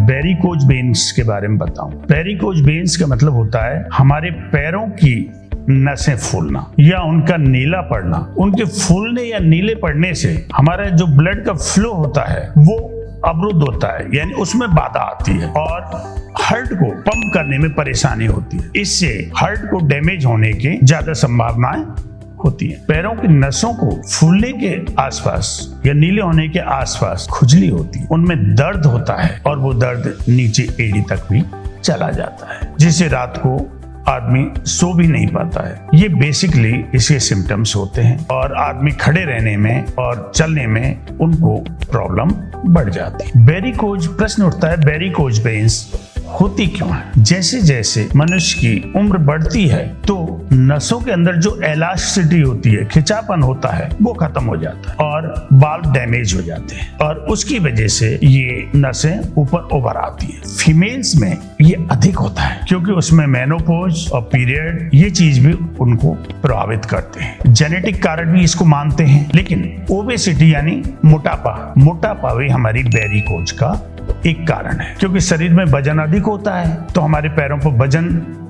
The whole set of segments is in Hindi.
वेरिकोज वेन्स के बारे में बताऊं। वेरिकोज वेन्स का मतलब होता है हमारे पैरों की नसें फूलना या उनका नीला पड़ना। उनके फूलने या नीले पड़ने से हमारा जो ब्लड का फ्लो होता है वो अवरुद्ध होता है, यानी उसमें बाधा आती है और हार्ट को पंप करने में परेशानी होती है। इससे हार्ट को डैमेज होने की ज्यादा संभावनाएं होती है। पैरों की नसों को फूलने के आसपास या नीले होने के आसपास खुजली होती है, उनमें दर्द होता है और वो दर्द नीचे एड़ी तक भी चला जाता है, जिससे रात को आदमी सो भी नहीं पाता है। ये बेसिकली इसके सिम्टम्स होते हैं और आदमी खड़े रहने में और चलने में उनको प्रॉब्लम बढ़ जाती है। वेरिकोज प्रश्न उठता है, वेरिकोज वेन्स होती क्यों है? जैसे जैसे मनुष्य की उम्र बढ़ती है तो नसों के अंदर जो इलास्टिसिटी होती है, खिंचापन होता है, वो खत्म हो जाता है और बाल डैमेज हो जाते हैं और उसकी वजह से ये नसें ऊपर उभर आती है। फीमेल्स में ये अधिक होता है क्योंकि उसमें मेनोपॉज और पीरियड ये चीज भी उनको प्रभावित करते हैं। जेनेटिक कारण भी इसको मानते हैं, लेकिन ओबेसिटी यानी मोटापा भी हमारी वेरिकोज का एक कारण है, क्योंकि शरीर में वजन अधिक होता है तो हमारे पैरों पर वजन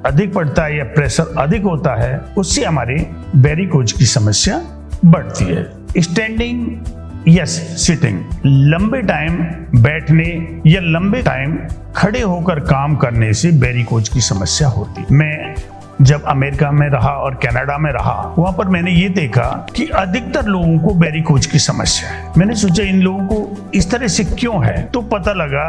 अधिक पड़ता है या प्रेशर अधिक होता है, उससे हमारे वेरिकोज की समस्या बढ़ती है। स्टैंडिंग या सिटिंग, लंबे टाइम बैठने या लंबे टाइम खड़े होकर काम करने से वेरिकोज की समस्या होती है। मैं जब अमेरिका में रहा और कनाडा में रहा, वहां पर मैंने ये देखा कि अधिकतर लोगों को वेरिकोज की समस्या है। मैंने सोचा इन लोगों को इस तरह से क्यों है, तो पता लगा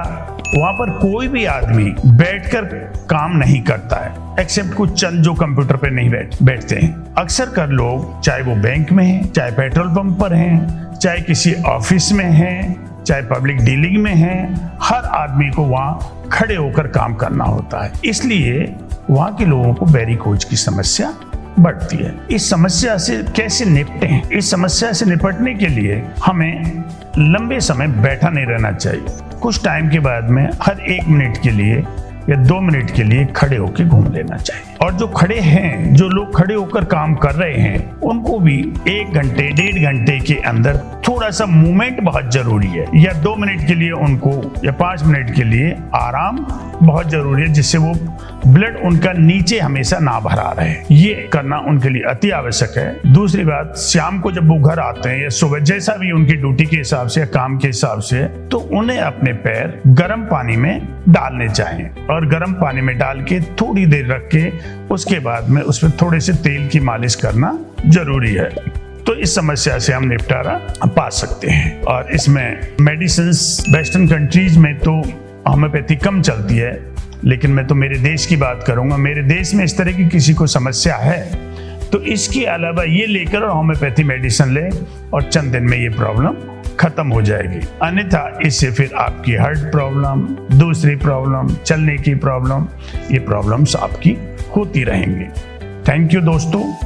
वहां पर कोई भी आदमी बैठकर काम नहीं करता है एक्सेप्ट कुछ चंद जो कंप्यूटर पे नहीं बैठते हैं। अक्सर कर लोग, चाहे वो बैंक में हैं, चाहे पेट्रोल पंप पर हैं, चाहे किसी ऑफिस में हैं, चाहे पब्लिक डीलिंग में हैं, हर आदमी को वहां खड़े होकर काम करना होता है। इसलिए वहां के लोगों को वेरिकोज की समस्या बढ़ती है। इस समस्या से कैसे निपटें? इस समस्या से निपटने के लिए हमें लंबे समय बैठा नहीं रहना चाहिए। कुछ टाइम के बाद में हर 1 मिनट के लिए या 2 मिनट के लिए खड़े होकर घूम लेना चाहिए। और जो खड़े हैं, जो लोग खड़े होकर काम कर रहे हैं, उनको भी 1 घंटे 1.5 घंटे के अंदर थोड़ा सा मूवमेंट बहुत जरूरी है, या 2 मिनट के लिए उनको या 5 मिनट के लिए आराम बहुत जरूरी है, जिससे वो ब्लड उनका नीचे हमेशा ना भरा रहे। ये करना उनके लिए अति आवश्यक है। दूसरी बात, शाम को जब वो घर आते हैं या सुबह, जैसा भी उनकी ड्यूटी के हिसाब से या काम के हिसाब से, तो उन्हें अपने पैर गर्म पानी में डालने चाहिए और गर्म पानी में डाल के थोड़ी देर रख के उसके बाद में उसमें थोड़े से तेल की मालिश करना जरूरी है। तो इस समस्या से हम निपटारा पा सकते हैं। और इसमें मेडिसिन्स वेस्टर्न कंट्रीज में तो होम्योपैथी कम चलती है, लेकिन मैं तो मेरे देश की बात करूंगा। मेरे देश में इस तरह की किसी को समस्या है तो इसके अलावा ये लेकर और होम्योपैथी मेडिसिन ले और चंद दिन में ये प्रॉब्लम खत्म हो जाएगी। अन्यथा इससे फिर आपकी हार्ट प्रॉब्लम, दूसरी प्रॉब्लम, चलने की प्रॉब्लम, ये प्रॉब्लम्स आपकी होती रहेंगी। थैंक यू दोस्तों।